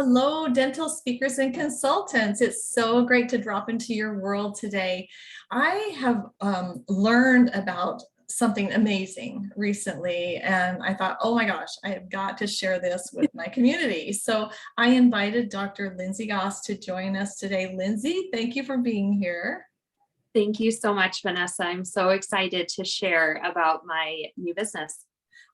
Hello, dental speakers and consultants. It's so great to drop into your world today. I have learned about something amazing recently, and I thought, oh my gosh, I have got to share this with my community. So I invited Dr. Lindsay Goss to join us today. Lindsay, thank you for being here. Thank you so much, Vanessa. I'm so excited to share about my new business.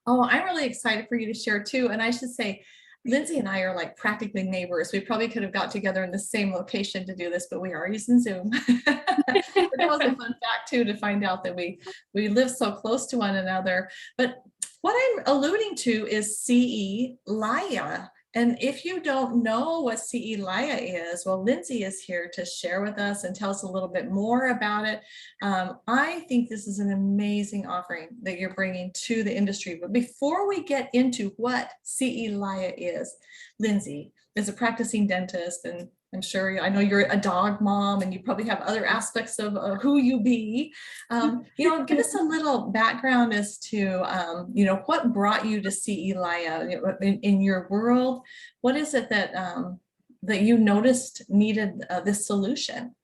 Oh, I'm really excited for you to share too. And I should say, Lindsay and I are like practically neighbors. We probably could have got together in the same location to do this, but we are using Zoom. But that was a fun fact too, to find out that we live so close to one another. But what I'm alluding to is CE.LIYA. And if you don't know what CE.LIYA is, well, Lindsay is here to share with us and tell us a little bit more about it. I think this is an amazing offering that you're bringing to the industry. But before we get into what CE.LIYA is, Lindsay is a practicing dentist, and I'm sure, I know you're a dog mom and you probably have other aspects of who you be. Give us a little background as to, what brought you to CE.LIYA in your world. What is it that that you noticed needed this solution?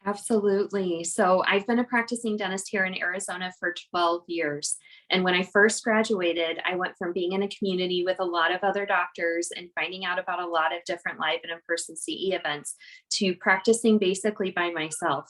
Absolutely. So I've been a practicing dentist here in Arizona for 12 years. And when I first graduated, I went from being in a community with a lot of other doctors and finding out about a lot of different live and in-person CE events to practicing basically by myself.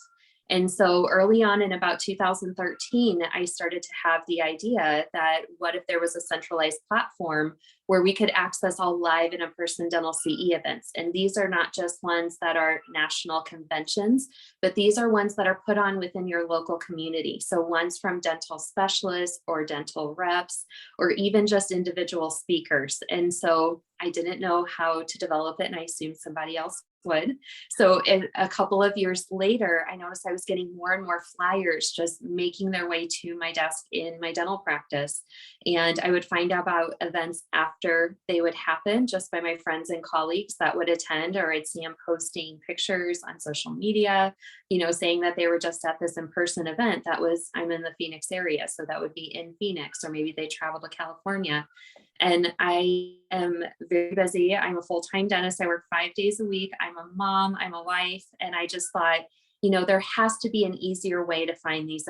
And so early on in about 2013, I started to have the idea that what if there was a centralized platform where we could access all live and in-person dental CE events. And these are not just ones that are national conventions, but these are ones that are put on within your local community. So ones from dental specialists or dental reps, or even just individual speakers. And so I didn't know how to develop it, and I assumed somebody else would. So a couple of years later, I noticed I was getting more and more flyers just making their way to my desk in my dental practice. And I would find out about events after they would happen just by my friends and colleagues that would attend, or I'd see them posting pictures on social media, saying that they were just at this in-person event. I'm in the Phoenix area, so that would be in Phoenix, or maybe they travel to California. And I am very busy. I'm a full-time dentist. I work 5 days a week. I'm a mom, I'm a wife. And I just thought, there has to be an easier way to find these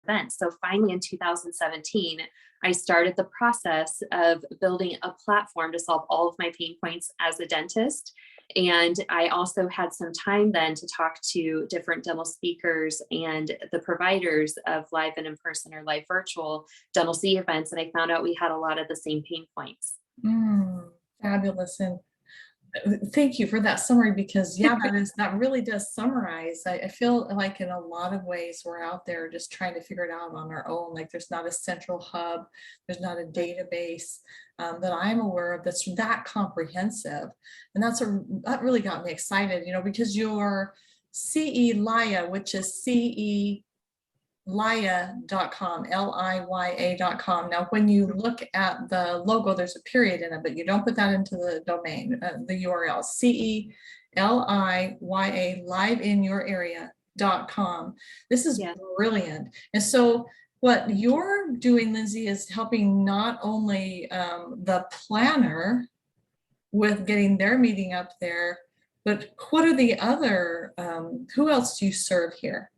events. So finally in 2017, I started the process of building a platform to solve all of my pain points as a dentist. And I also had some time then to talk to different dental speakers and the providers of live and in-person or live virtual dental CE events. And I found out we had a lot of the same pain points. Fabulous. And thank you for that summary, because that really does summarize. I feel like in a lot of ways we're out there just trying to figure it out on our own. Like there's not a central hub, there's not a database that I'm aware of that's that comprehensive. And that really got me excited, because your CE.LIYA, which is CEIYA.com, LIYA.com. Now, when you look at the logo, there's a period in it, but you don't put that into the domain, the URL, CELIYA, live in your area.com. This is brilliant. And so what you're doing, Lindsay, is helping not only the planner with getting their meeting up there, but what are the other, who else do you serve here?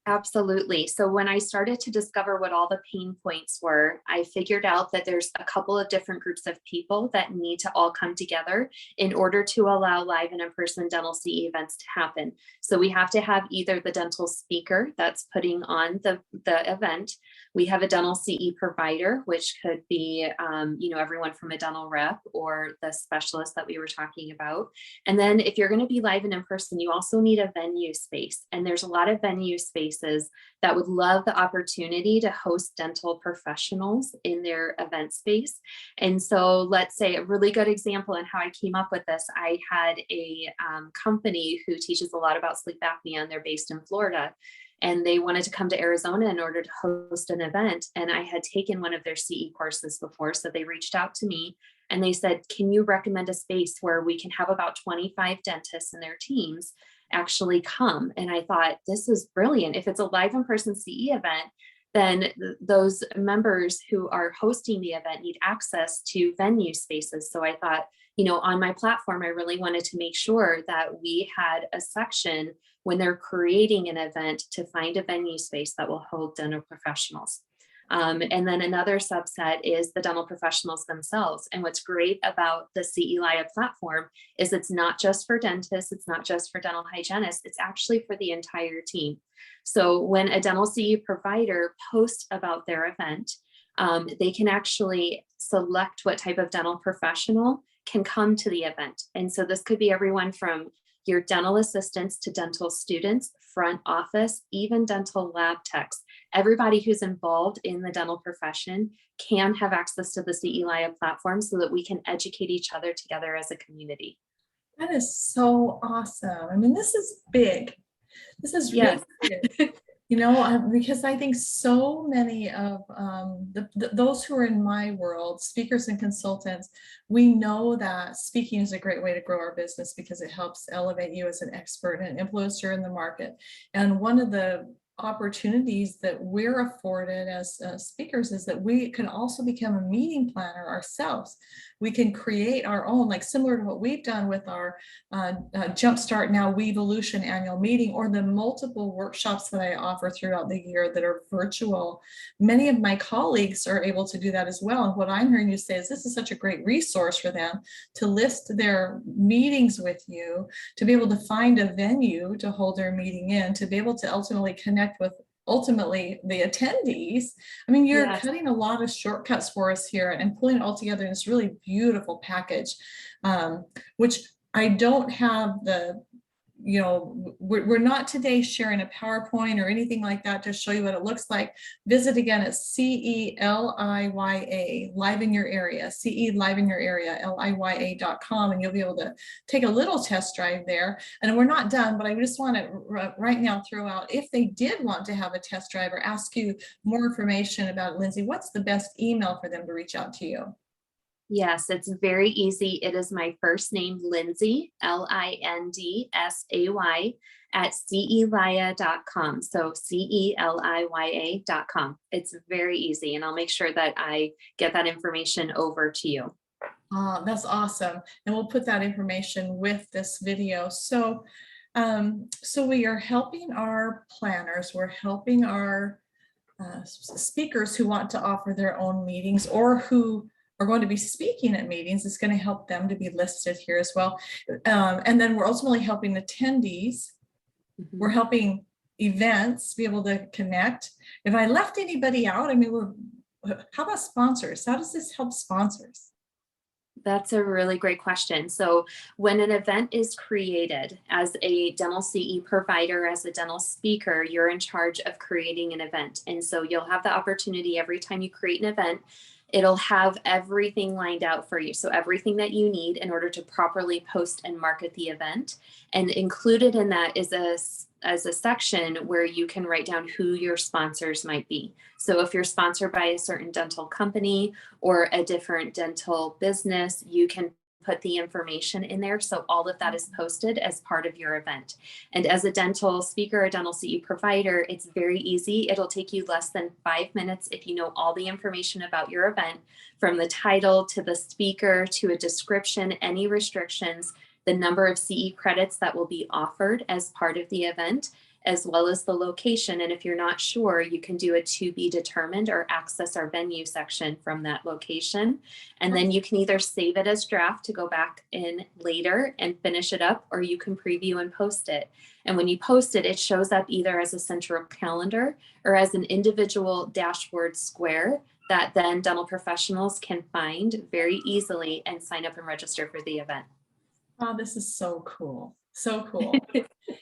Absolutely. So when I started to discover what all the pain points were, I figured out that there's a couple of different groups of people that need to all come together in order to allow live and in-person dental CE events to happen. So we have to have either the dental speaker that's putting on the event. We have a dental CE provider, which could be, everyone from a dental rep or the specialist that we were talking about. And then if you're going to be live and in person, you also need a venue space. And there's a lot of venue spaces that would love the opportunity to host dental professionals in their event space. And so let's say a really good example in how I came up with this, I had a company who teaches a lot about sleep apnea, and they're based in Florida. And they wanted to come to Arizona in order to host an event. And I had taken one of their CE courses before. So they reached out to me and they said, can you recommend a space where we can have about 25 dentists and their teams actually come? And I thought, this is brilliant. If it's a live in-person CE event, then those members who are hosting the event need access to venue spaces. So I thought, on my platform, I really wanted to make sure that we had a section when they're creating an event to find a venue space that will hold dental professionals. And then another subset is the dental professionals themselves. And what's great about the CEILIYA platform is it's not just for dentists, it's not just for dental hygienists, it's actually for the entire team. So when a dental CE provider posts about their event, they can actually select what type of dental professional can come to the event. And so this could be everyone from your dental assistants to dental students, front office, even dental lab techs. Everybody who's involved in the dental profession can have access to the CEILIYA platform so that we can educate each other together as a community. That is so awesome. I mean, this is big. This is really big. Because I think so many of those who are in my world, speakers and consultants, we know that speaking is a great way to grow our business because it helps elevate you as an expert and influencer in the market. And one of the opportunities that we're afforded as speakers is that we can also become a meeting planner ourselves. We can create our own, like similar to what we've done with our Jumpstart Now Weevolution annual meeting, or the multiple workshops that I offer throughout the year that are virtual. Many of my colleagues are able to do that as well. And what I'm hearing you say is this is such a great resource for them to list their meetings with you, to be able to find a venue to hold their meeting in, to be able to ultimately connect with the attendees. I mean, you're cutting a lot of shortcuts for us here and pulling it all together in this really beautiful package, which I don't have we're not today sharing a PowerPoint or anything like that to show you what it looks like. Visit again at CELIYA, live in your area, CE.LIYA in your area, LIYA.com, and you'll be able to take a little test drive there. And we're not done, but I just want to right now throw out, if they did want to have a test drive or ask you more information about it, Lindsay, what's the best email for them to reach out to you? Yes, it's very easy. It is my first name, Lindsay, Lindsay, at CEIYA.com. So CELIYA.com. It's very easy. And I'll make sure that I get that information over to you. That's awesome. And we'll put that information with this video. So, so we are helping our planners, we're helping our speakers who want to offer their own meetings or who are going to be speaking at meetings. It's going to help them to be listed here as well. And then we're ultimately helping attendees. We're helping events be able to connect. If I left anybody out, I mean, how about sponsors? How does this help sponsors? That's a really great question. So when an event is created as a dental CE provider, as a dental speaker, you're in charge of creating an event. And so you'll have the opportunity every time you create an event, it'll have everything lined out for you. So everything that you need in order to properly post and market the event. And included in that is a section where you can write down who your sponsors might be. So if you're sponsored by a certain dental company or a different dental business, you can put the information in there. So all of that is posted as part of your event. And as a dental speaker, a dental CE provider, it's very easy. It'll take you less than 5 minutes if you know all the information about your event, from the title to the speaker to a description, any restrictions, the number of CE credits that will be offered as part of the event, as well as the location. And if you're not sure, you can do a to be determined or access our venue section from that location. And then you can either save it as draft to go back in later and finish it up, or you can preview and post it. And when you post it, it shows up either as a central calendar or as an individual dashboard square that then dental professionals can find very easily and sign up and register for the event. Oh, this is so cool. So cool.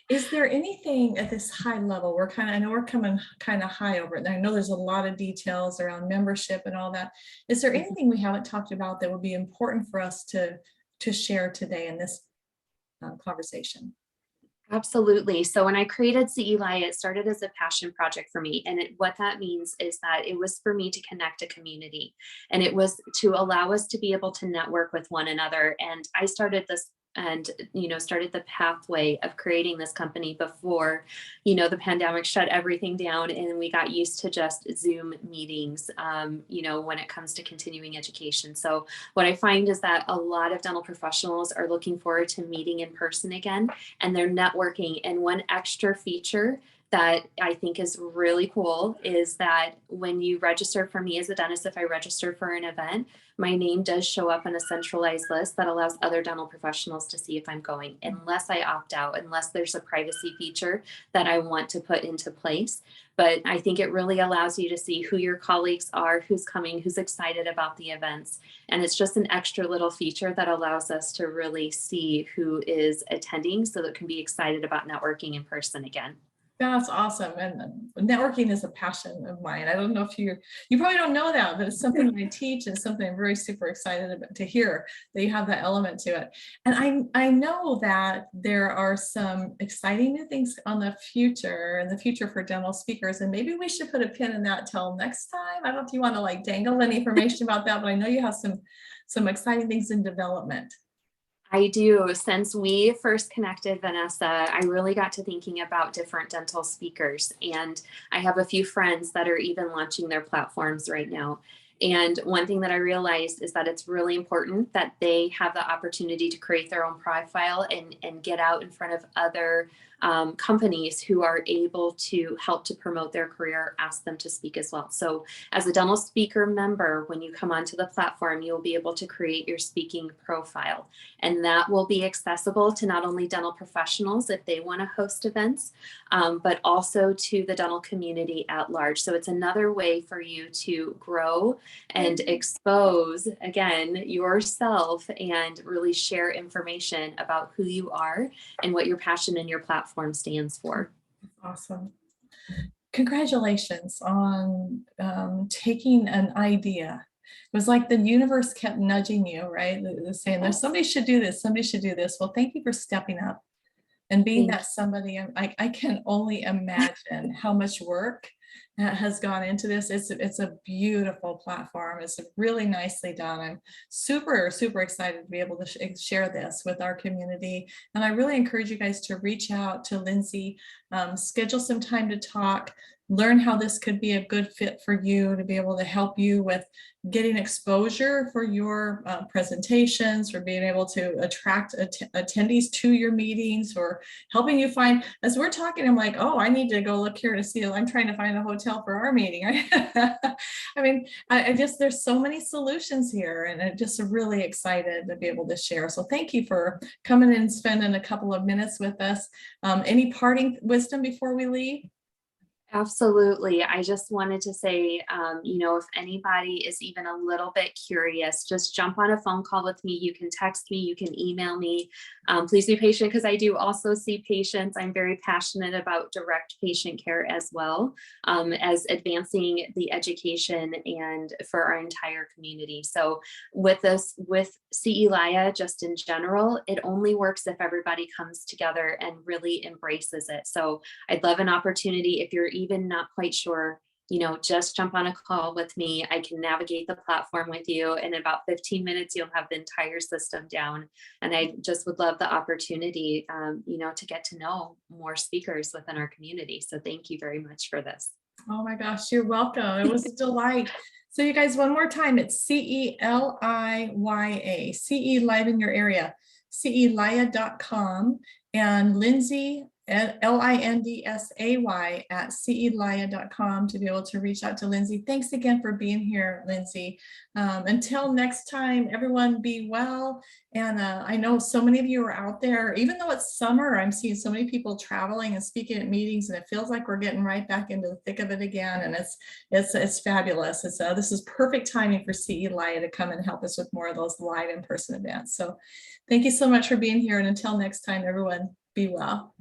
Is there anything at this high level, I know we're coming kind of high over it. And I know there's a lot of details around membership and all that. Is there anything we haven't talked about that would be important for us to share today in this conversation? Absolutely. So when I created CEIYA, it started as a passion project for me. And what that means is that it was for me to connect a community, and it was to allow us to be able to network with one another. And I started this started the pathway of creating this company before, the pandemic shut everything down and we got used to just Zoom meetings, when it comes to continuing education. So what I find is that a lot of dental professionals are looking forward to meeting in person again, and they're networking. And one extra feature that I think is really cool is that when you register for me as a dentist, if I register for an event, my name does show up on a centralized list that allows other dental professionals to see if I'm going, unless I opt out, unless there's a privacy feature that I want to put into place. But I think it really allows you to see who your colleagues are, who's coming, who's excited about the events. And it's just an extra little feature that allows us to really see who is attending so that it can be excited about networking in person again. That's awesome. And networking is a passion of mine. I don't know if you probably don't know that, but it's something I teach and something I'm very super excited about to hear that you have that element to it. And I know that there are some exciting new things in the future for dental speakers. And maybe we should put a pin in that till next time. I don't know if you want to like dangle any information about that, but I know you have some exciting things in development. I do. Since we first connected, Vanessa, I really got to thinking about different dental speakers. And I have a few friends that are even launching their platforms right now. And one thing that I realized is that it's really important that they have the opportunity to create their own profile and get out in front of other companies who are able to help to promote their career, ask them to speak as well. So as a dental speaker member, when you come onto the platform, you'll be able to create your speaking profile. And that will be accessible to not only dental professionals if they want to host events, but also to the dental community at large. So it's another way for you to grow and expose, again, yourself and really share information about who you are and what your passion and your platform stands for. Awesome. Congratulations on taking an idea. It was like the universe kept nudging you, right? Saying there's somebody should do this, somebody should do this. Well, thank you for stepping up and being that somebody. I can only imagine how much work has gone into this. It's a beautiful platform. It's really nicely done. I'm super excited to be able to share this with our community. And I really encourage you guys to reach out to Lindsay, schedule some time to talk, learn how this could be a good fit for you to be able to help you with getting exposure for your presentations, for being able to attract attendees to your meetings, or helping you find, as we're talking, I'm like, oh, I need to go look here to see, I'm trying to find a hotel for our meeting. I mean, I just, there's so many solutions here, and I'm just really excited to be able to share. So thank you for coming in and spending a couple of minutes with us. Any parting wisdom before we leave? Absolutely. I just wanted to say, if anybody is even a little bit curious, just jump on a phone call with me. You can text me, you can email me. Please be patient because I do also see patients. I'm very passionate about direct patient care as well as advancing the education and for our entire community. So with CEIYA, just in general, it only works if everybody comes together and really embraces it. So I'd love an opportunity if you're even not quite sure, just jump on a call with me. I can navigate the platform with you. In about 15 minutes, you'll have the entire system down. And I just would love the opportunity, to get to know more speakers within our community. So thank you very much for this. Oh my gosh, you're welcome. It was a delight. So you guys, one more time, it's CELIYA, CE Live in your area, CEILIYA.com, and Lindsay, LINDSAY at CEILIYA.com to be able to reach out to Lindsay. Thanks again for being here, Lindsay. Until next time, everyone be well. And I know so many of you are out there, even though it's summer, I'm seeing so many people traveling and speaking at meetings, and it feels like we're getting right back into the thick of it again. And it's fabulous. This is perfect timing for CEIYA to come and help us with more of those live in-person events. So thank you so much for being here. And until next time, everyone, be well.